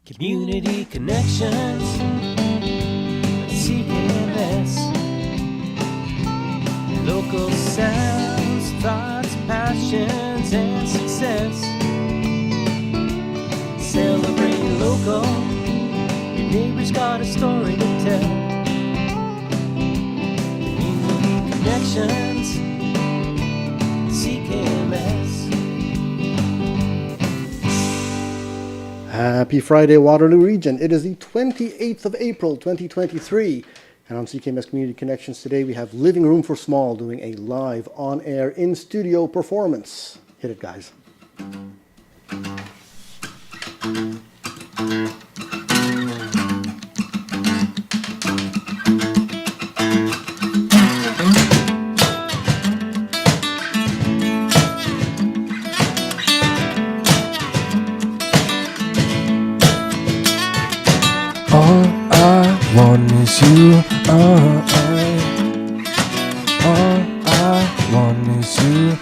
Community connections, CKMS, local sounds, thoughts, passions, and success. Celebrate local, your neighbor's got a story to tell. Community connections, CKMS. Happy Friday, Waterloo Region. It is the 28th of April, 2023. And on CKMS Community Connections today, we have Living Room for Small doing a live, on-air, in-studio performance. Hit it, guys. All I want is you, all I want is you,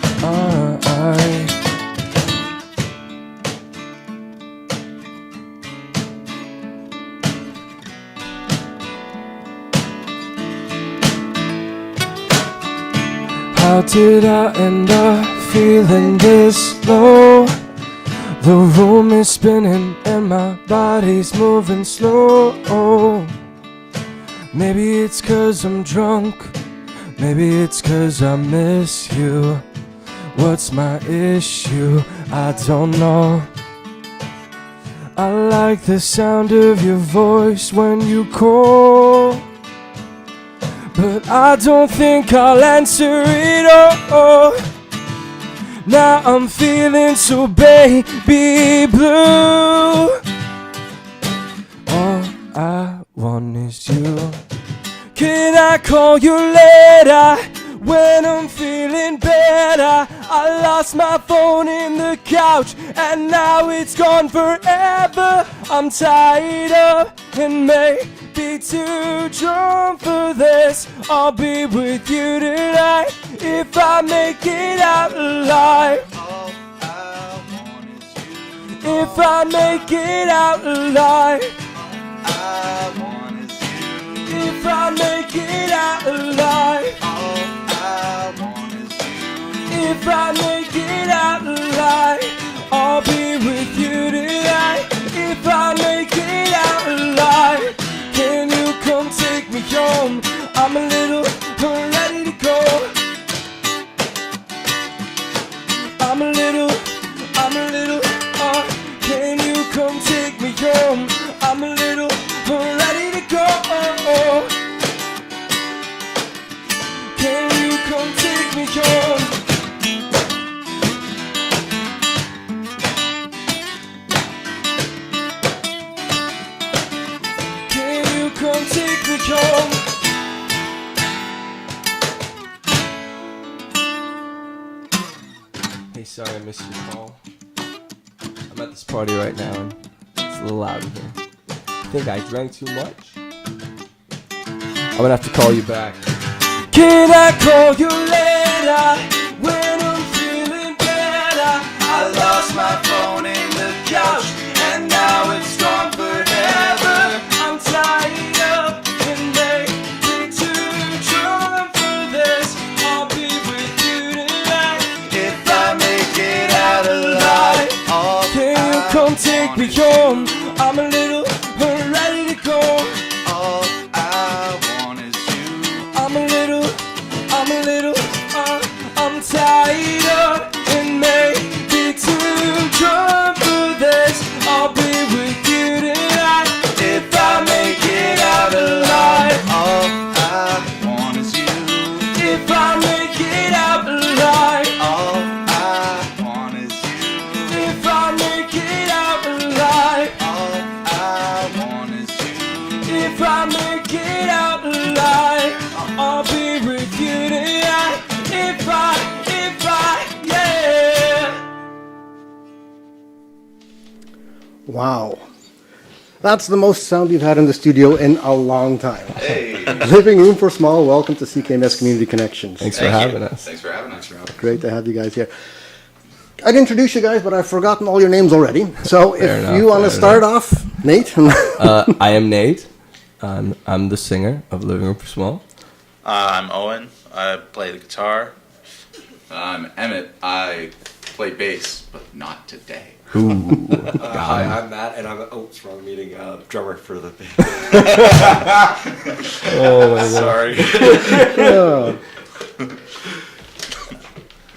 How did I end up feeling this low? The room is spinning and my body's moving slow. Maybe it's 'cause I'm drunk, maybe it's 'cause I miss you. What's my issue? I don't know. I like the sound of your voice when you call, but I don't think I'll answer it all. Now I'm feeling so baby blue. All I want is you. Can I call you later when I'm feeling better? I lost my phone in the couch and now it's gone forever. I'm tied up and maybe too drunk for this. I'll be with you tonight if I make it out alive. All I want is you. If I make it out alive. All I want is you. If I make it out alive. All I want is you. If I make it out alive, I'll be with you tonight. If I make it out alive, can you come take me home? I'm a little ready to go. I'm a little, can you come take me home? I'm a little ready to go. Can you come take me home? Can you come take me home? Hey, sorry I missed your call. I'm at this party right now and it's a little loud in here. I think I drank too much. I'm gonna have to call you back. Can I call you later when I'm feeling better? I lost my phone in the couch and now it's gone forever. I'm tied up and maybe too drunk for this. I'll be with you tonight If I make it out alive, all Can you I come take me home? I'm a little ready to go. All I want is you. I'm tied up and maybe too drunk for this. I'll be with you tonight If I make it out alive, all I want is you. if I make it out alive. All I want is you. If I make it out alive. All I want is you. If I make it out alive, I'll be with you tonight. If I, yeah. Wow. That's the most sound we've had in the studio in a long time. Hey. Living Room for Small, welcome to CKMS Community Connections. Thanks for having us. Thanks for having us, Rob. Great to have you guys here. I'd introduce you guys, but I've forgotten all your names already. So if Fair enough, you want to fair start off, Nate? I am Nate. I'm the singer of Living Room for Small. I'm Owen. I play the guitar. I'm Emmett. I play bass, but not today. Ooh. Hi, I'm Matt, and I'm wrong meeting, drummer for the band. Oh my God. Sorry.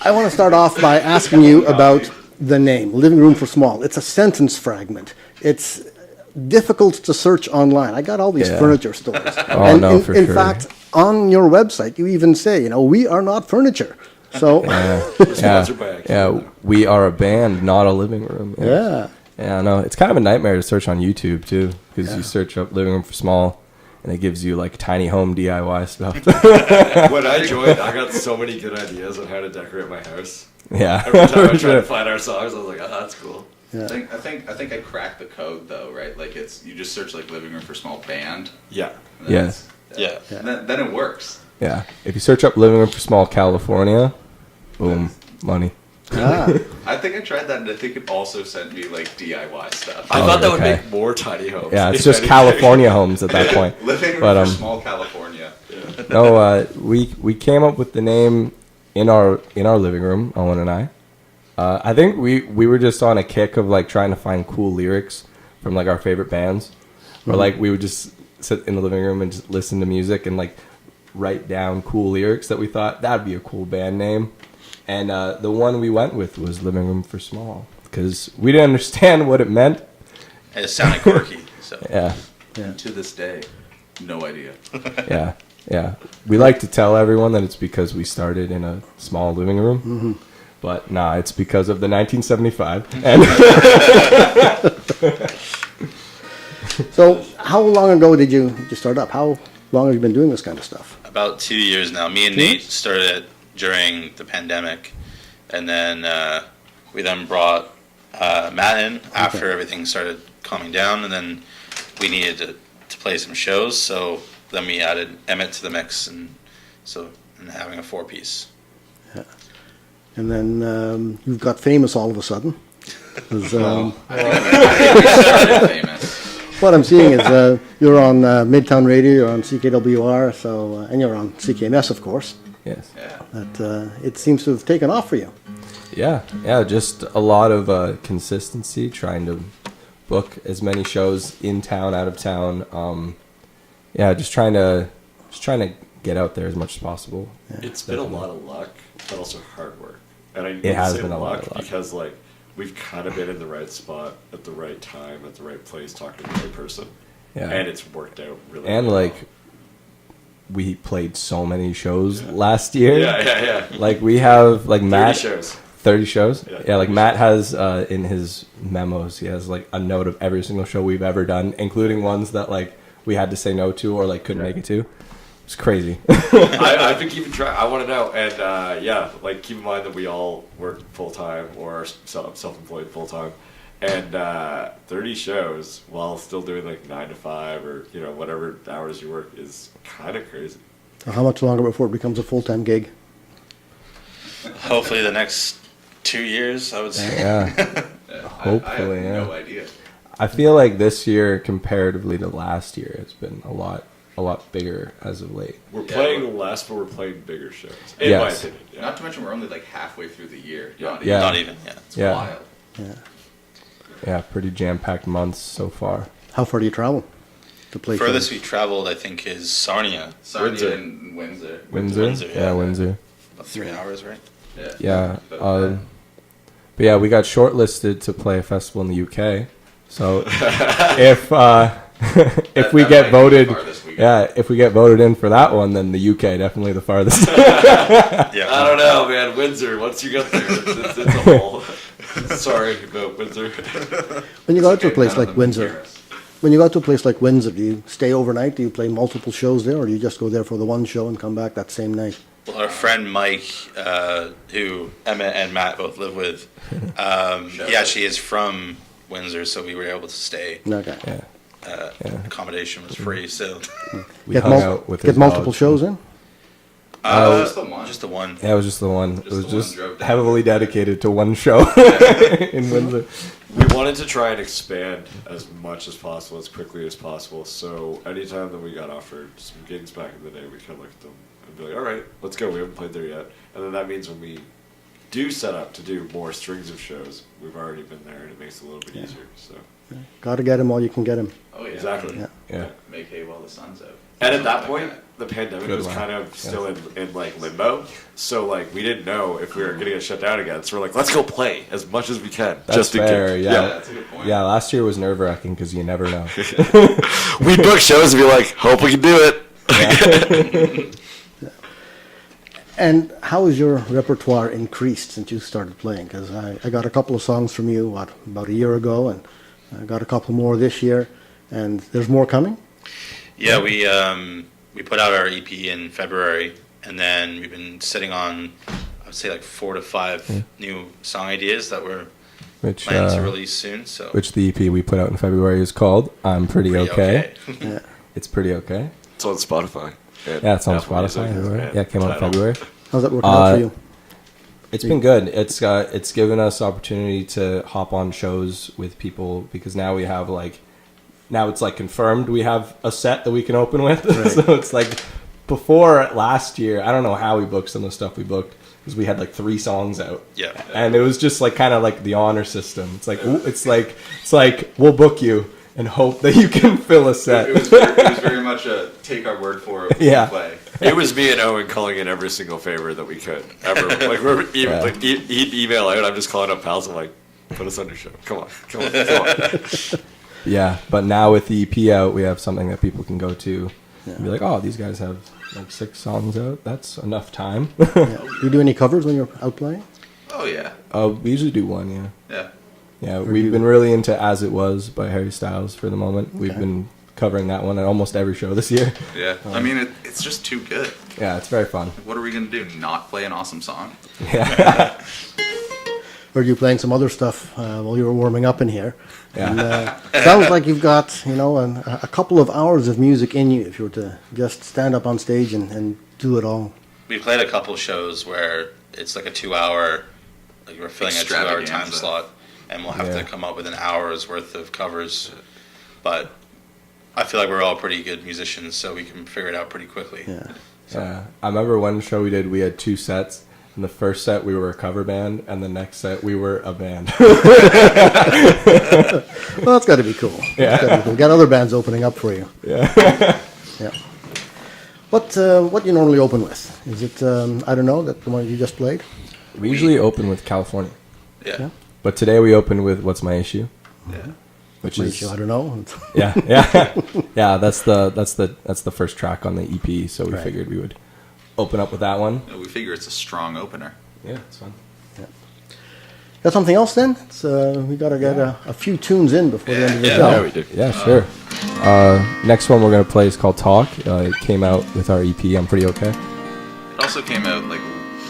I want to start off by asking you about the name, Living Room for Small. It's a sentence fragment. It's difficult to search online. I got all these Yeah. furniture stores. Oh, no, for in sure. fact, on your website, you even say, we are not furniture. So, Sponsored by IKEA. Yeah, we are a band, not a living room. yeah. Yeah, no, it's kind of a nightmare to search on YouTube too, because you search up Living Room for Small, and it gives you like tiny home DIY stuff. When I joined, I got so many good ideas on how to decorate my house. Yeah, Every time I for tried to sure. find our songs, I was like, oh, that's cool. Yeah. I think I cracked the code though, right? Like you just search like living room for small band. Yeah. and then Yes. it's- Yeah. Then it works. Yeah, if you search up Living Room for Small California, boom, money. Ah. I think I tried that, and I think it also sent me like DIY stuff. I Oh, thought that would okay. make more tiny homes. Yeah, it's if just anything. California homes at that point. Living room But, for um, small California. No, we came up with the name in our living room, Owen and I. I think we were just on a kick of like trying to find cool lyrics from like our favorite bands, or like we would just sit in the living room and just listen to music and like write down cool lyrics that we thought that'd be a cool band name. And the one we went with was Living Room for Small because we didn't understand what it meant. And it sounded quirky. So Yeah, And to this day, no idea. yeah. We like to tell everyone that it's because we started in a small living room. But nah, it's because of the 1975. And So, how long ago did you start up? How long have you been doing this kind of stuff? about 2 years now. Me and Nate started it during the pandemic, and then we then brought Matt in after everything started calming down, and then we needed to play some shows. So then we added Emmett to the mix, and having a 4-piece. And then you've got famous all of a sudden. 'Cause, I think we started famous. what I'm seeing is you're on Midtown Radio, you're on CKWR, so and you're on CKMS, of course. yes, Yeah. But it seems to have taken off for you. yeah, just a lot of consistency, trying to book as many shows in town, out of town. Just trying to get out there as much as possible. It's been a lot of luck, but also hard work. And I It has say been a lot of luck. because like we've kind of been in the right spot at the right time, at the right place, talking to the right person. Yeah, And it's worked out really and well. like we played so many shows last year. Yeah. Like we have like 30 Matt. shows. 30 shows? Yeah, Yeah, like 30 Matt shows. has in his memos, he has like a note of every single show we've ever done, including ones that like we had to say no to or like couldn't make it to. It's crazy. I've been keeping track. I want to know. And like keep in mind that we all work full time or are self-employed full time. And 30 shows while still doing like 9 to 5 or whatever hours you work is kind of crazy. So how much longer before it becomes a full-time gig? Hopefully the next 2 years, I would say. Yeah. Yeah. Hopefully, I have yeah. no idea. I feel like this year comparatively to last year it's been a lot bigger as of late. We're Yeah, playing less, but we're playing bigger shows. In my Yes. opinion. Yeah. Not to mention we're only like halfway through the year. Yeah. Not Yeah. Not even, yeah. It's Yeah. wild. Yeah, pretty jam-packed months so far. How far do you travel to play Furthest shows? we traveled, I think, is Sarnia. Sarnia Windsor. and Windsor. Windsor? yeah. Yeah, Windsor. About 3 hours, right? Yeah. But, But yeah, we got shortlisted to play a festival in the UK. So if if we that get might be the voted, farthest we go. yeah, if we get voted in for that one, then the UK definitely the farthest. Yeah. I don't know, man. Windsor, once you get there, it's a whole. Sorry about Windsor. When you go out to a Okay, place none of like them Windsor, hear us. when you go out to a place like Windsor, do you stay overnight? Do you play multiple shows there, or do you just go there for the one show and come back that same night? Well, our friend Mike, who Emma and Matt both live with, he actually is from Windsor, so we were able to stay. Okay. Yeah. Accommodation was free, so We hung out with his get multiple dogs. shows in. Just the one. Just the one. Yeah, it was just the one. It Just was the one just drove down. heavily dedicated to one show in Windsor. We wanted to try and expand as much as possible, as quickly as possible. So anytime that we got offered some gigs back in the day, we kind of look at them and be like, all right, let's go. We haven't played there yet. And then that means when we do set up to do more strings of shows, we've already been there, and it makes it a little bit easier. So Got to get him while you can get him. Oh yeah. exactly. Yeah. Yeah. Make hay while the sun's out. And at that Like point, that. the pandemic Good was one. kind of still in like limbo. So like we didn't know if we were gonna get shut down again. So we're like, let's go play as much as we can. That's just in fair, case. yeah. That's a good point. Yeah, last year was nerve-wracking because you never know. We book shows and be like, hope we can do it. And how has your repertoire increased since you started playing? Because I got a couple of songs from you, about a year ago, and I got a couple more this year, and there's more coming? Yeah, we put out our EP in February, and then we've been sitting on, I would say, like 4 to 5 new song ideas that we're Which planning to release soon. So which the EP we put out in February is called I'm Pretty Okay. Yeah. It's pretty okay. It's on Spotify. Yeah, it's on Apple Spotify. Music, everywhere. and Yeah, it came out in Tidal. February. How's that working out for you? It's been good. It's given us opportunity to hop on shows with people because now we have now it's like confirmed we have a set that we can open with. So it's like before last year, I don't know how we booked some of the stuff we booked because we had like 3 songs out. Yeah. And it was just like kind of like the honor system. It's like we'll book you and hope that you can fill a set. It was very much a take our word for it. Yeah. Play. It was me and Owen calling in every single favor that we could ever. Like we're even Yeah. he'd email out. I'm just calling up pals. I'm like, put us on your show. Come on. Yeah, but now with the EP out, we have something that people can go to and be like, oh, these guys have like 6 songs out. That's enough time. Yeah. Do you do any covers when you're out playing? Oh yeah. We usually do one, yeah. Yeah. Yeah, we've been really into As It Was by Harry Styles for the moment. We've Okay. been covering that one at almost every show this year. Yeah. I mean, it's just too good. Yeah, it's very fun. What are we gonna do? Not play an awesome song? Yeah. Heard you playing some other stuff while you were warming up in here. Yeah. And, sounds like you've got, a couple of hours of music in you if you were to just stand up on stage and do it all. We played a couple shows where it's like a 2-hour, like we're filling a 2-hour time Extravaganza. slot, and we'll have Yeah. to come up with an hour's worth of covers. But I feel like we're all pretty good musicians, so we can figure it out pretty quickly. Yeah. Yeah. I remember one show we did, we had 2 sets. In the first set, we were a cover band, and the next set, we were a band. Well, that's got to be cool. Yeah. That's gotta be cool. Got other bands opening up for you. Yeah. Yeah. What do you normally open with? Is it I don't know, that the one you just played? We usually open with California, Yeah. Yeah. but today we opened with What's My Issue, Yeah. which Wait, is I don't know. yeah. Yeah, that's the first track on the EP, so we Right. figured we would open up with that one. We figure it's a strong opener. Yeah, it's fun. Got something else then? It's, we got to get a few tunes in before the end of the Yeah. show. Yeah, we did. Yeah, sure. Next one we're gonna play is called Talk. It came out with our EP. I'm Pretty Okay. It also came out like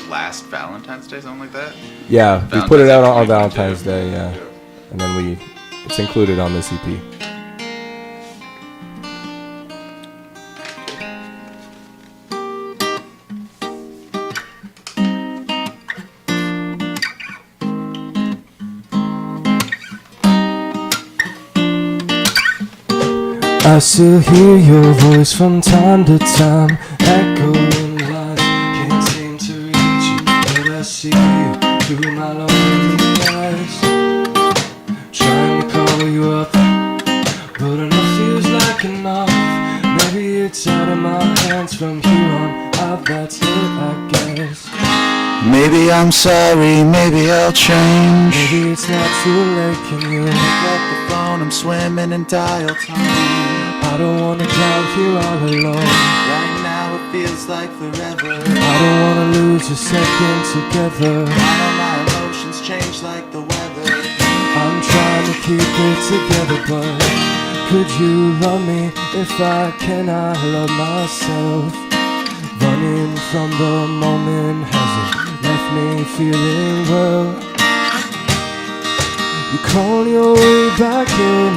last Valentine's Day, something like that. Yeah, we put it Valentine's out Day on 2022. Valentine's Day. Yeah, and then it's included on this E EP. I still hear your voice from time to time, echoing lines. Can't seem to reach you, but I see you through my lonely eyes. Trying to call you up, but enough feels like enough. Maybe it's out of my hands from here on out. That's it, I guess. Maybe I'm sorry, maybe I'll change. Maybe it's not too late. Can you? Pick up the phone, I'm swimming in dial tone. I don't wanna drive here all alone. Right now it feels like forever. I don't wanna lose a second together. I know my emotions change like the weather. I'm trying to keep it together, but could you love me if I cannot love myself? Running from the moment hasn't left me feeling well. You crawl your way back in,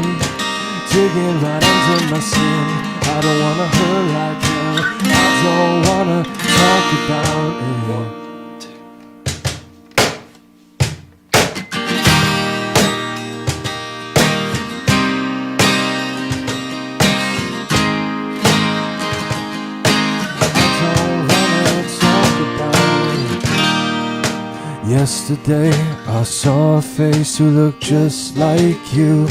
digging right under my skin. I don't wanna hurt like hell. I don't wanna talk about it. Yesterday I saw a face who looked just like you.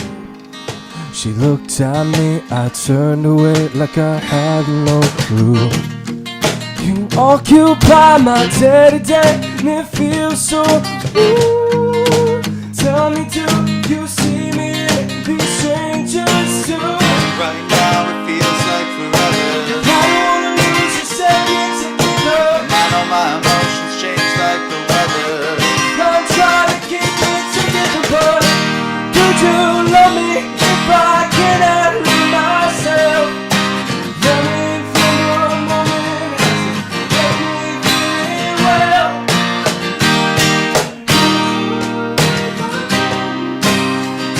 She looked at me, I turned away like I had no clue. You occupy my day-to-day, and it feels so ooh. Tell me, do you see me in these strangers too? Right now it feels like forever. I don't wanna lose a second together. I know my emotions change like the weather. I'm trying to keep it together, but could you love me if I cannot love myself? Let me feel your moment as it let me feel well.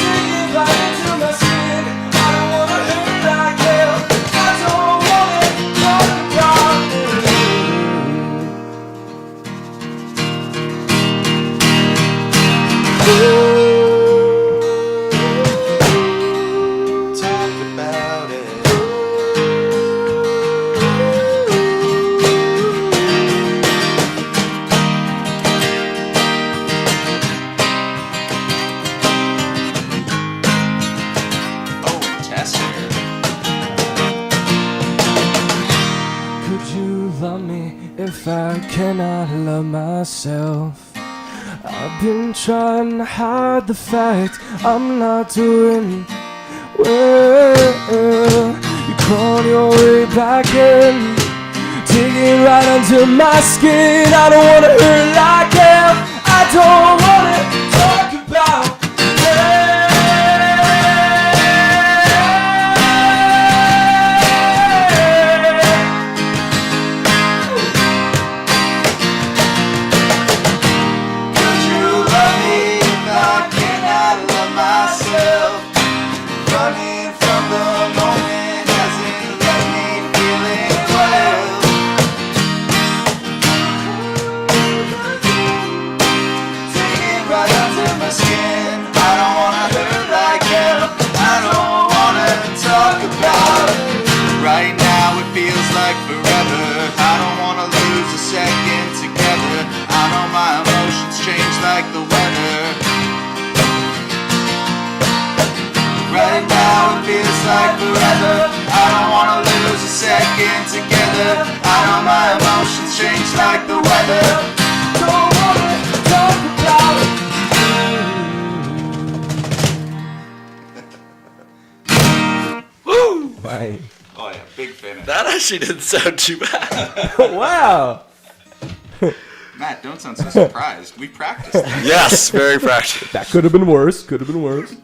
Take it right into my skin. I don't wanna hurt like hell. I don't wanna talk about it. Talk about it. Oh, Tester. Could you love me if I cannot love myself? I've been trying to hide the fact I'm not doing well. You crawl your way back in, digging right under my skin. I don't wanna hurt like hell. I don't wanna talk about Could you love me if I cannot love myself? Running from the moment hasn't let me feeling well. Digging right under my skin. I don't wanna hurt like hell. I don't wanna talk about it. Right now it feels like forever. I don't wanna lose a second together. I know my emotions change like the weather. Right now it feels like forever. I don't wanna lose a second together. I know my emotions change like the weather. don't wanna talk about it. Right. Oh yeah, big finish. That actually didn't sound too bad. Wow. Matt, don't sound so surprised. We practiced. Yes, very practical. That could have been worse. Could have been worse.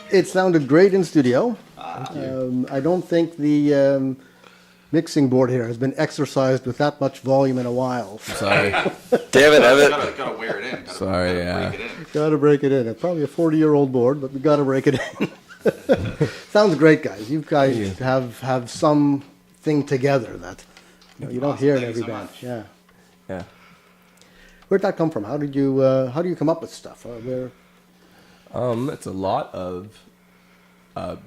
It sounded great in studio. I don't think the mixing board here has been exercised with that much volume in a while. Sorry. Damn it, Evan. Gotta wear it in. Sorry, yeah. Break it in. Gotta break it in. It's probably a 40-year-old board, but we gotta break it in. Sounds great, guys. You guys have something together that you don't hear in Thank you every so band. much. Yeah. Yeah. Where'd that come from? How do you come up with stuff? It's a lot of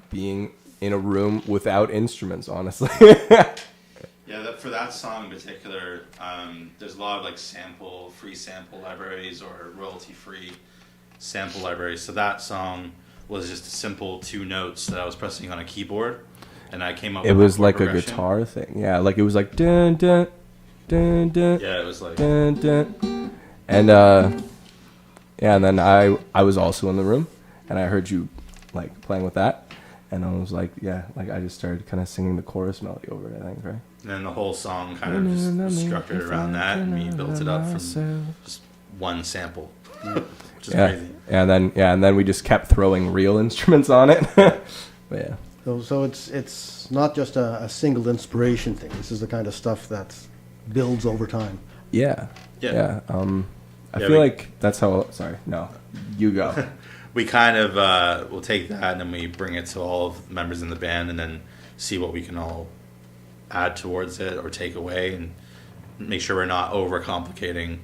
being in a room without instruments, honestly. Yeah, for that song in particular, there's a lot of like free sample libraries or royalty-free sample libraries. So that song was just a simple 2 notes that I was pressing on a keyboard, and I came up. It with was chord like a progression. guitar thing. Yeah, like it was like dun dun dun dun. Yeah, it was like. Dun, dun. And yeah, and then I was also in the room, and I heard you like playing with that, and I was like, yeah, like I just started kind of singing the chorus melody over it, I think, right? And then the whole song kind of just was structured around that, and we built it up from just one sample, which is crazy. And then we just kept throwing real instruments on it. But yeah. So it's not just a single inspiration thing. This is the kind of stuff that builds over time. Yeah. Yeah. Yeah. I Yeah, feel like that's how. Sorry, no, you go. we kind of will take that and then we bring it to all of the members in the band and then see what we can all add towards it or take away and make sure we're not overcomplicating.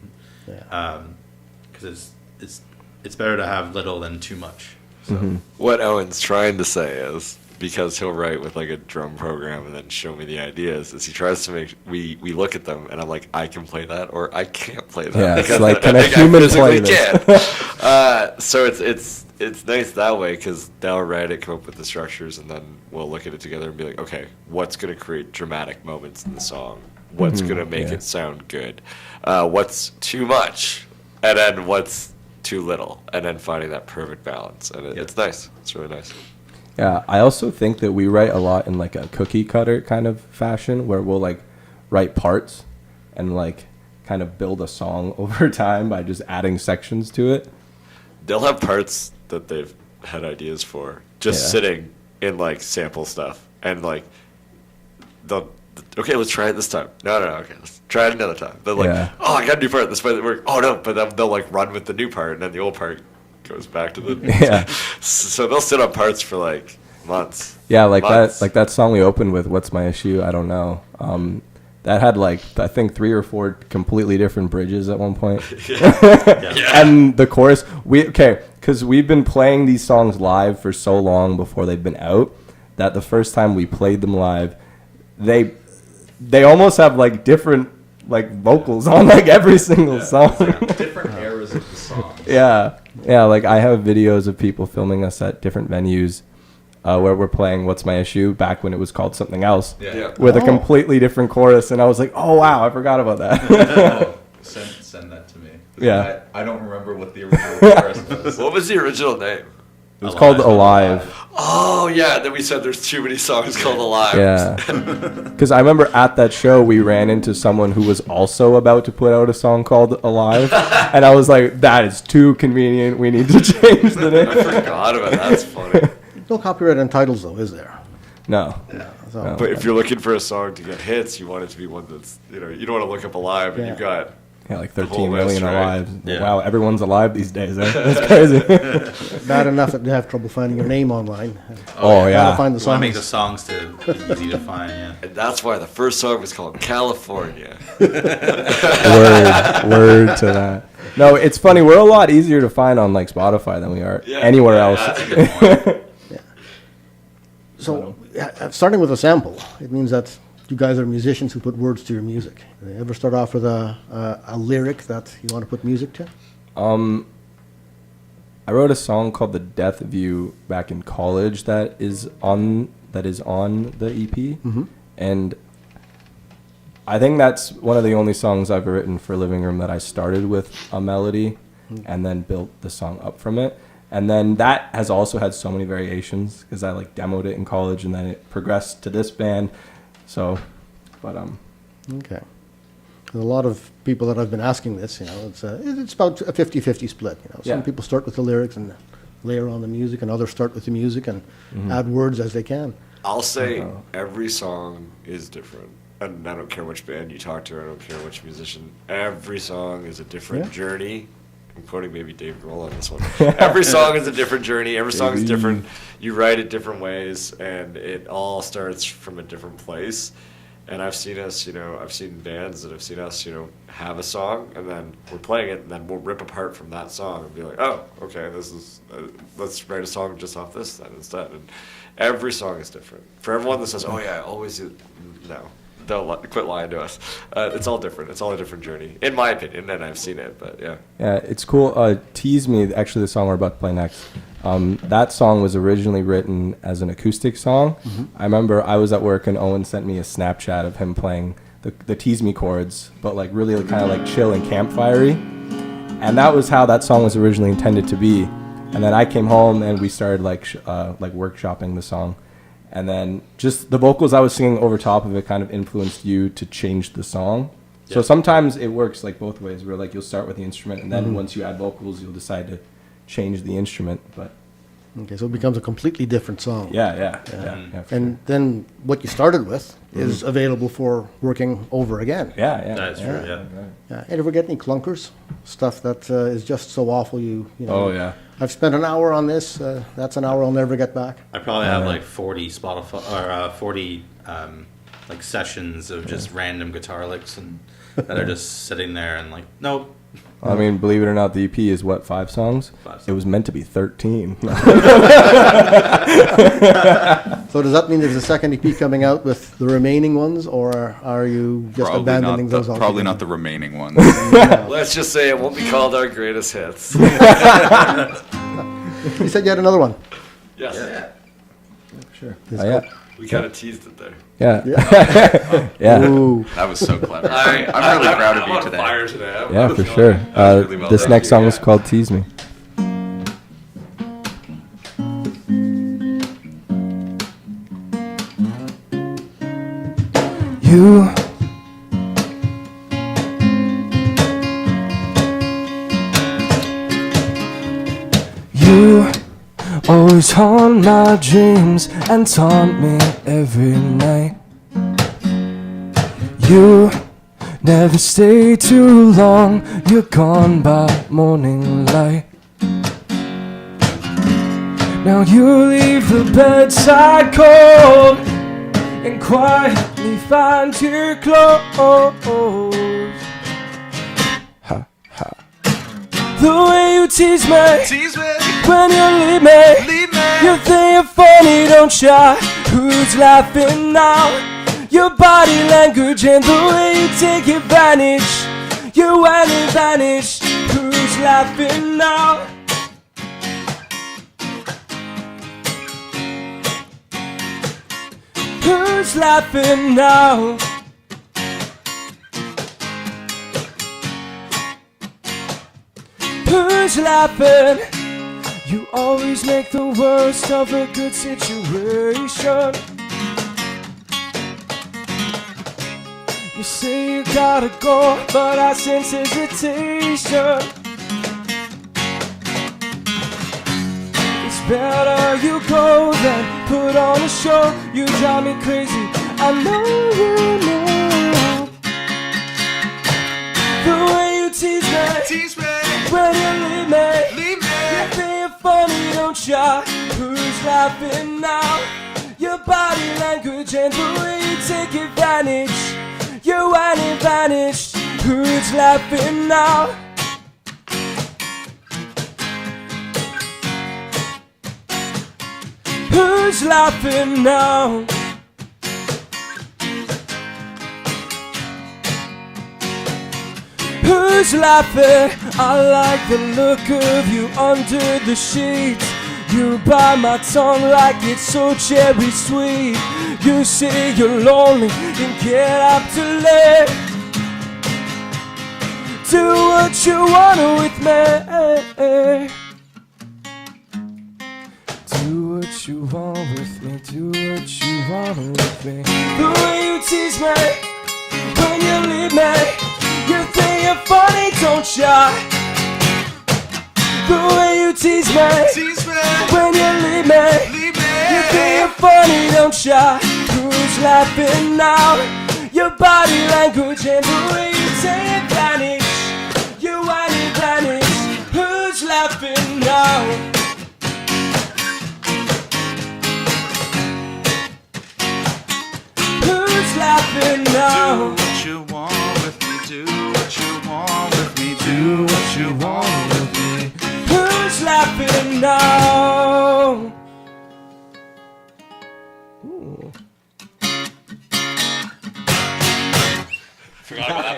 Because it's better to have little than too much. So. What Owen's trying to say is, because he'll write with like a drum program and then show me the ideas, is he tries to make we look at them and I'm like, I can play that or I can't play that. Yeah, because it's like, can I a human play physically this? can't. So it's nice that way because they'll write it, come up with the structures, and then we'll look at it together and be like, okay, what's going to create dramatic moments in the song? What's going to make it sound good? What's too much? And then what's too little? And then finding that perfect balance. And it's nice. It's really nice. Yeah, I also think that we write a lot in like a cookie cutter kind of fashion where we'll like write parts and like kind of build a song over time by just adding sections to it. They'll have parts that they've had ideas for just sitting in like sample stuff and like they'll okay, let's try it this time. No, okay, let's try it another time. They're like, oh, I got a new part. This might work. Oh no, but then they'll like run with the new part and then the old part goes back to the so they'll sit on parts for like months. Yeah, like that song we opened with, What's My Issue? I don't know. That had like I think 3 or 4 completely different bridges at one point. And the chorus because we've been playing these songs live for so long before they've been out that the first time we played them live, they almost have like different like vocals on like every single song. Different eras of the song. Yeah, like I have videos of people filming us at different venues where we're playing What's My Issue back when it was called something else with a completely different chorus, and I was like, oh wow, I forgot about that. Send that to me. Yeah. I don't remember what the original chorus was. What was the original name? It was called Alive. Oh yeah, then we said there's too many songs called Alive. Yeah, because I remember at that show we ran into someone who was also about to put out a song called Alive, and I was like, that is too convenient. We need to change the name. I forgot about that. That's funny. No copyright on titles, though, is there? No. So, But if you're looking for a song to get hits, you want it to be one that's, you don't want to look up Alive and you've got like the 13 whole million list, right? alive. Yeah. Wow, everyone's alive these days. Eh? That's crazy. bad enough that you have trouble finding your name online. Oh, yeah. Find the We want to make the songs. songs easy to find, And that's why the first song was called California. Word to that. No, it's funny. We're a lot easier to find on like Spotify than we are anywhere else. That's a good point. So, starting with a sample, it means that you guys are musicians who put words to your music. Do you ever start off with a lyric that you want to put music to? I wrote a song called "The Death View" back in college that is on the EP, and I think that's one of the only songs I've written for Living Room that I started with a melody and then built the song up from it. And then that has also had so many variations because I like demoed it in college and then it progressed to this band. So, but Okay. There's a lot of people that I've been asking this, it's about a 50-50 split. Some people start with the lyrics and layer on the music, and others start with the music and add words as they can. I'll say every song is different. And I don't care which band you talk to, I don't care which musician. Every song is a different journey. I'm quoting maybe Dave Grohl on this one. Every song is a different journey. Every song is different. You write it different ways, and it all starts from a different place. And I've seen us, I've seen bands that have seen us, have a song, and then we're playing it, and then we'll rip apart from that song and be like, oh, okay, this is, let's write a song just off this then instead. And every song is different. For everyone that says, oh yeah, I always do, no. Don't quit lying to us. It's all different. It's all a different journey, in my opinion, and I've seen it, but yeah. Yeah, it's cool. Tease Me, actually the song we're about to play next, that song was originally written as an acoustic song. I remember I was at work and Owen sent me a Snapchat of him playing the Tease Me chords, but like really kind of like chill and campfirey. And that was how that song was originally intended to be. And then I came home and we started like workshopping the song. And then just the vocals I was singing over top of it kind of influenced you to change the song. Yeah. So sometimes it works like both ways, where like you'll start with the instrument and then once you add vocals, you'll decide to change the instrument. But Okay, so it becomes a completely different song. Yeah, for And then what you started with is available for working over again. sure. Yeah. That's true. Yeah. Yeah. And ever get any clunkers? Stuff that is just so awful you know. Oh yeah. I've spent an hour on this. That's an hour I'll never get back. I probably have like 40 Spotify or 40 like sessions of just random guitar licks and that are just sitting there and like, nope. I mean, believe it or not, the EP is what, 5 songs? 5 songs. It was meant to be 13. So does that mean there's a second EP coming out with the remaining ones, or are you just abandoning those? Probably not the remaining ones. Let's just say it won't be called our greatest hits. You said you had another one. Yes. Sure. It's Yeah. We kind of teased it there. Yeah. Yeah. Ooh. That was so clever. I'm really proud of I'm you on today. fire today. Yeah, for sure. really well This done. next song is called Tease Me. You always haunt my dreams and taunt me every night. You never stay too long, you're gone by morning light. Now you leave the bedside cold and quietly find your clothes. Ha ha. The way you tease me when you leave me, you think you're funny, don't you? Who's laughing now? Your body language and the way you take advantage, you went and vanished. Who's laughing now? Who's laughing now? Who's laughing? You always make the worst of a good situation. You say you gotta go, but I sense hesitation. It's better you go than put on a show. You drive me crazy, I know you know. The way you tease me when you leave me, you think you're funny, don't ya? Who's laughing now? Your body language and the way you take advantage, you went and vanished. Who's laughing now? Who's laughing now? Who's laughing? I like the look of you under the sheets. You bite my tongue like it's so cherry sweet. You say you're lonely and get up too late. Do what you want with me. Do what you want with me. Do what you want with me. The way you tease me when you leave me, you think you're funny, don't ya? The way you tease me when you leave me, you think you're funny, don't ya? Who's laughing now? Your body language and the way you take advantage, you want advantage. Who's laughing now? Who's laughing now? Do what you want with me, do what you want with me, do what you want with me. Who's laughing now? Ooh. Forgot about that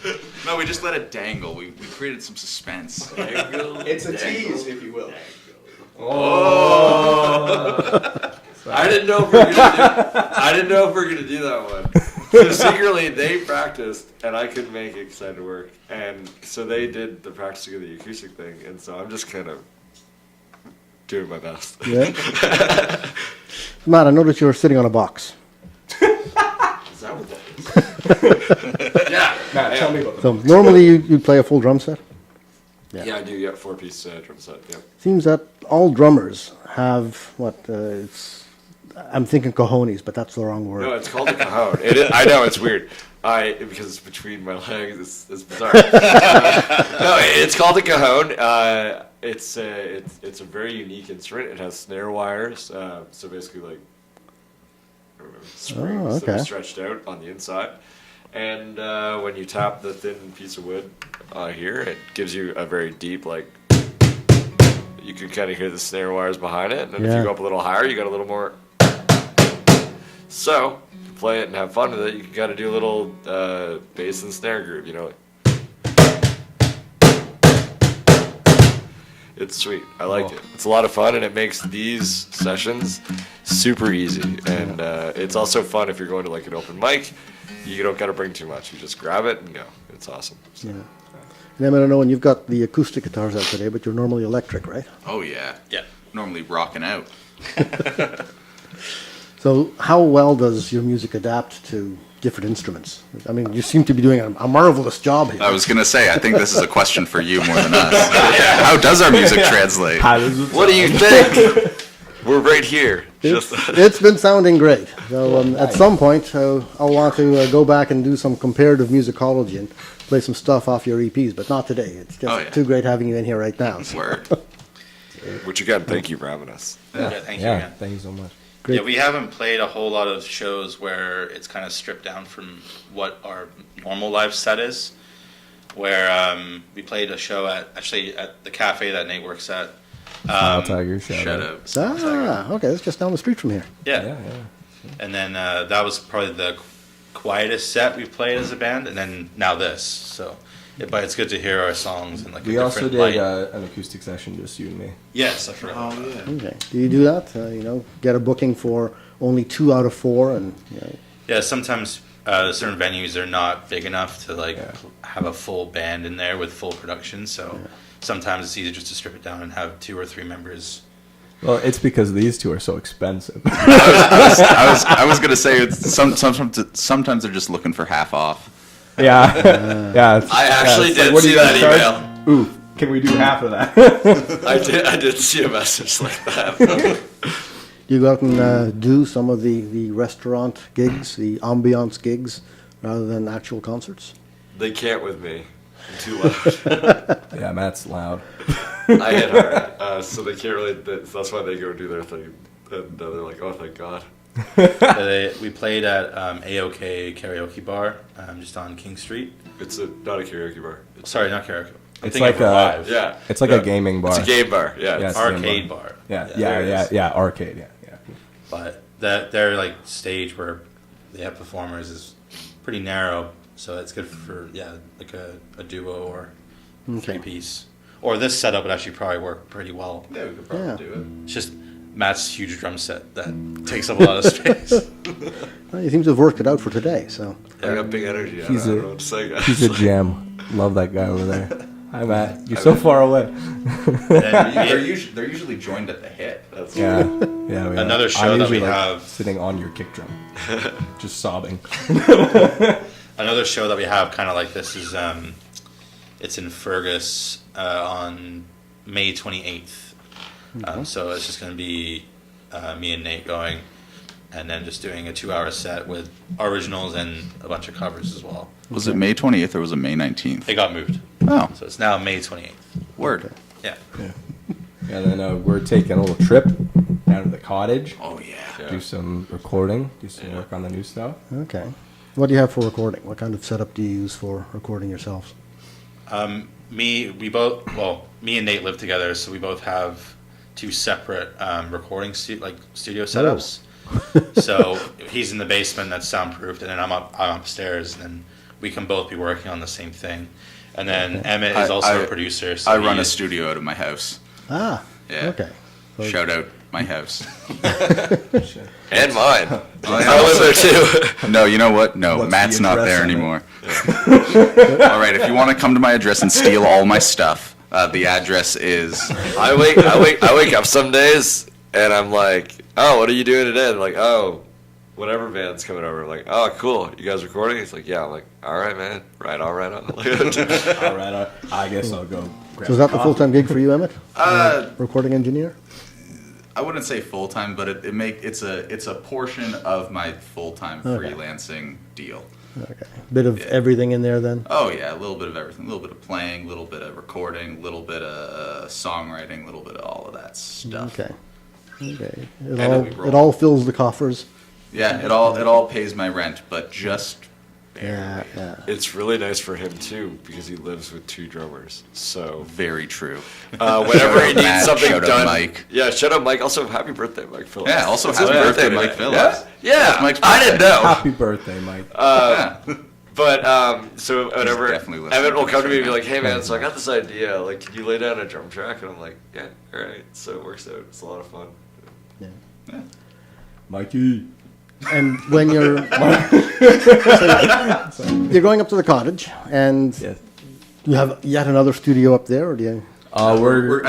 part. No, we just let it dangle. We created some suspense. It's a tease, if you will. I didn't know if we were gonna do that one. So secretly they practiced and I couldn't make Excited work. And so they did the practicing of the acoustic thing, and so I'm just kind of doing my best. Yeah. Matt, I noticed you were sitting on a box. Is that what that is? Yeah. Matt, tell me about So normally you play a full drum set? Yeah, I do. Yeah, 4-piece drum set. Yeah. Seems that all drummers have what? I'm thinking cojones, but that's the wrong word. No, it's called a cajon. It is, I know, it's weird. Because it's between my legs. It's bizarre. No, it's called a cajon. It's a very unique instrument. It has snare wires. So basically, like springs that are stretched out on the inside. And when you tap the thin piece of wood here, it gives you a very deep, like, you can kind of hear the snare wires behind it. And then if you go up a little higher, you got a little more. So, to play it and have fun with it, you can kind of do a little bass and snare groove, you know. It's sweet. I liked it. It's a lot of fun, and it makes these sessions super easy. And it's also fun if you're going to like an open mic. You don't got to bring too much. You just grab it and go. It's awesome. So. Yeah. And I don't know, and you've got the acoustic guitars out today, but you're normally electric, right? Oh yeah. Yeah. Normally rocking out. So how well does your music adapt to different instruments? I mean, you seem to be doing a marvelous job here. I was gonna say, I think this is a question for you more than us. How does our music translate? What do you think? We're right here. It's been sounding great. So at some point, I'll want to go back and do some comparative musicology and play some stuff off your EPs, but not today. It's just too great having you in here right now. So. Word. Which again, thank you for having us. Yeah, thank you. Man. Thank you so much. Great. Yeah, we haven't played a whole lot of shows where it's kind of stripped down from what our normal live set is. Where we played a show at the cafe that Nate works at. Tiger, shout out. Okay, that's just down the street from here. Yeah. And then that was probably the quietest set we've played as a band, and then now this. So, but it's good to hear our songs in like We a also different did light. an acoustic session, just you and me. Yes, I forgot. Oh yeah. Okay. Do you do that? Get a booking for only 2 out of 4, and Yeah, sometimes certain venues are not big enough to have a full band in there with full production. So sometimes it's easier just to strip it down and have 2 or 3 members. Well, it's because these two are so expensive. I was gonna say sometimes they're just looking for half off. Yeah. I actually it's like, did what are see you gonna that charge? Ooh, can we do half of that? I did see a message like that. you go out and do some of the restaurant gigs, the ambiance gigs, rather than actual concerts? They can't with me. I'm too loud. Yeah, Matt's loud. I hit hard. So they can't really, that's why they go do their thing. And they're like, oh, thank God. We played at AOK Karaoke Bar just on King Street. It's not a karaoke bar. Sorry, not karaoke. I'm It's thinking like of Revive. Yeah. It's like a gaming bar. It's a game bar. Yeah. Yeah, It's, it's a game Arcade bar. Yeah, arcade, yeah. But their like stage where they have performers is pretty narrow, so it's good for like a duo or 3-piece. Or this setup would actually probably work pretty well. Yeah, we could probably do it. It's just Matt's huge drum set that takes up a lot of space. Well, you seem to have worked it out for today, so. I got big energy. I He's don't a- know what to say, guys. He's a gem. Love that guy over there. Hi, Matt. You're so far away. They're usually joined at the hit. That's Yeah. We Another are. show I'm that we usually, have- sitting on your kick drum, just sobbing. Another show that we have kind of like this is it's in Fergus on May 28th. So it's just going to be me and Nate going, and then just doing a 2-hour set with originals and a bunch of covers as well. Was it May 20th or was it May 19th? It got moved, Oh, so it's now May 28th. word. Yeah. And then we're taking a little trip down to the cottage, Oh yeah. do some recording, do some work on the new stuff. Okay. What do you have for recording? What kind of setup do you use for recording yourselves? Me and Nate live together, so we both have 2 separate recording studio setups. So he's in the basement that's soundproofed, and then I'm upstairs, and then we can both be working on the same thing. And then Emmett is also a producer. So I run a studio out of my house. Ah, Yeah. okay. Shout out my house. and mine. I live there too. No, you know what? No, What's Matt's the not address there on it? anymore. All right, if you want to come to my address and steal all my stuff, the address is. I wake up some days and I'm like, oh, what are you doing today? And I'm like, oh, whenever band's coming over, I'm like, oh, cool, you guys recording? He's like, yeah. I'm like, all right, man, right on, right on. All right, I guess I'll go. Grab So is that the coffee. full-time gig for you, Emmett? Recording engineer? I wouldn't say full time, but it's a portion of my full time freelancing deal. Okay. Bit of everything in there then? Oh yeah, a little bit of everything, a little bit of playing, a little bit of recording, a little bit of songwriting, a little bit of all of that stuff. Okay. Okay. then we roll. It all fills the coffers. Yeah, it all pays my rent, but just barely. Yeah. It's really nice for him too because he lives with 2 drummers. So Very true. whenever he needs Matt, something shout out done, Mike. yeah, shut up, Mike. Also, happy birthday, Mike Phillips. Yeah, also It's happy his birthday, today. Mike Phillips. Yeah, Mike's I didn't know. Happy birthday, Mike. Yeah. But so whenever definitely listening Evan will to come to this me and be right like, "Hey man, so I got this idea. Like, can you lay down a drum track?" And I'm like, "Yeah, all right." So it works out. It's a lot of fun. Yeah. Mikey. And when you're you're going up to the cottage, and Yes. you have yet another studio up there, or do you? I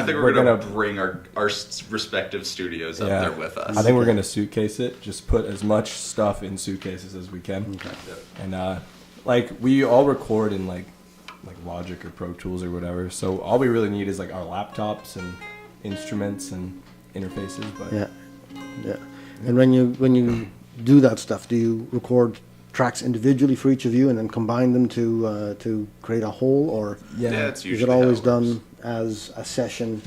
think we're gonna bring our respective studios up there with us. I think we're gonna suitcase it. Just put as much stuff in suitcases as we can. And like we all record in like Logic or Pro Tools or whatever. So all we really need is like our laptops and instruments and interfaces. But Yeah. And when you do that stuff, do you record tracks individually for each of you and then combine them to create a whole, or Yeah, it's is usually it always how it works. done as a session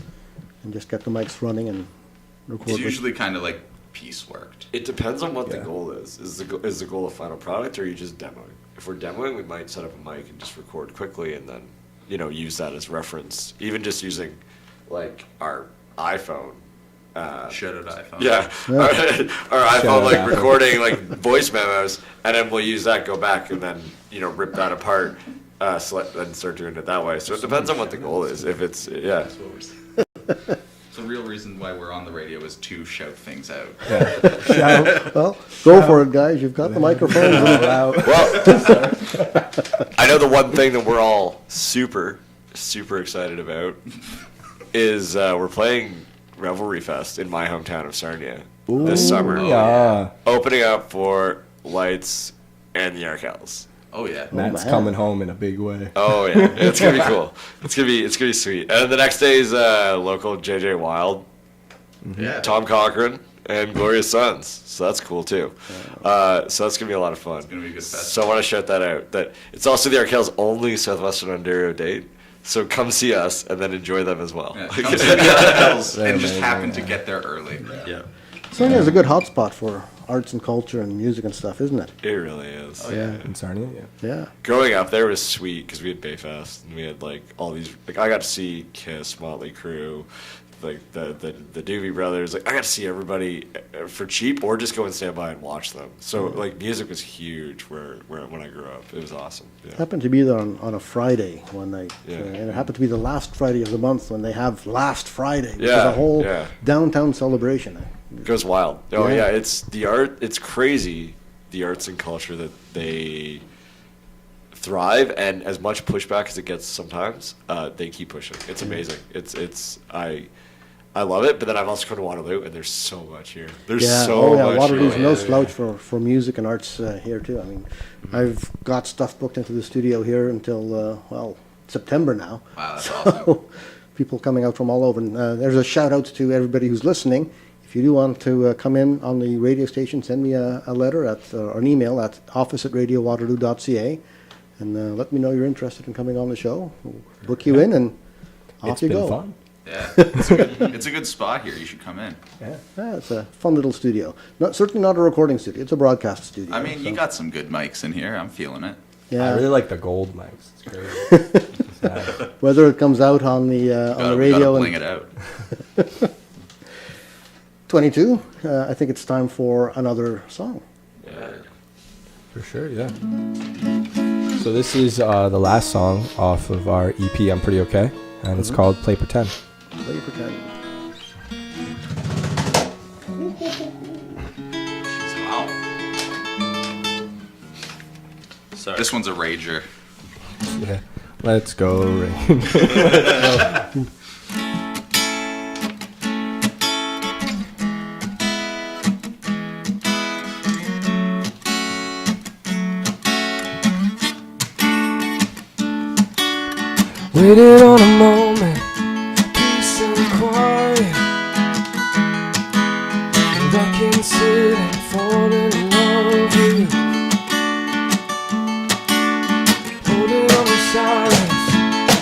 and just get the mics running and record? It's with- usually kind of like pieceworked. It depends on what the Yeah. goal is. Is the goal a final product, or are you just demoing? If we're demoing, we might set up a mic and just record quickly, and then use that as reference. Even just using like our iPhone. Shout out iPhone. Yeah, our iPhone out like Apple. recording like voice memos, and then we'll use that, go back, and then rip that apart, and start doing it that way. So it depends on what the goal is. If it's That's what we're saying. The real reason why we're on the radio is to shout things out. Well, go for it, guys. You've got the microphones. well, I know the one thing that we're all super excited about is we're playing Revelry Fest in my hometown of Sarnia this summer. yeah, Opening up for Lights and the Arkells. Oh yeah. Matt's man. coming home in a big way. Oh yeah, it's gonna be cool. It's gonna be sweet. And the next day is local JJ Wild, Yeah. Tom Cochran, and Glorious Sons. So that's cool too. So that's gonna be a lot of fun. It's gonna be a good fest. So I want to shout that out. That it's also the Arkells' only Southwestern Ontario date. So come see us and then enjoy them as well. Yeah, come see the Arkells and just amazing, happen to get there early. Yeah. Sarnia is a good hotspot for arts and culture and music and stuff, isn't it? It really is. Oh, yeah. In Sarnia, yeah. Yeah. Growing up there was sweet because we had Bayfest and we had like all these. Like I got to see Kiss, Motley Crue, like the Doobie Brothers. Like I got to see everybody for cheap or just go and stand by and watch them. So like music was huge when I grew up. It was awesome. Yeah. Happened to be there on a Friday one night, Yeah. and it happened to be the last Friday of the month when they have Last Friday, which is Yeah, a whole yeah. downtown celebration. It goes wild. Oh Yeah. yeah, it's the art. It's crazy the arts and culture that they thrive, and as much pushback as it gets sometimes, they keep pushing. It's amazing. I love it, but then I've also come to Waterloo, and there's so much here. There's so much. Waterloo's here. no slouch for music and arts here too. I mean, I've got stuff booked into the studio here until September now. Wow, that's awesome. People coming out from all over. And, there's a shout out to everybody who's listening. If you do want to come in on the radio station, send me a letter or an email at office@radiowaterloo.ca, and let me know you're interested in coming on the show. We'll book you in, and off It's you been go. fun. Yeah, it's a good spot here. You should come in. Yeah, it's a fun little studio. Certainly not a recording studio. It's a broadcast studio. I mean, you so, got some good mics in here. I'm feeling it. yeah. I really like the gold mics. It's great. Whether it comes out on the radio Gotta bling and it out. 22, I think it's time for another song. For sure, yeah. So this is the last song off of our EP, I'm Pretty Okay, and it's called Play Pretend. Play Pretend. Wow. Sorry. This one's a rager. Yeah. Let's go, Rain. Waited on a moment, peace and quiet. And I can sit and fall in love with you. Holding on to silence,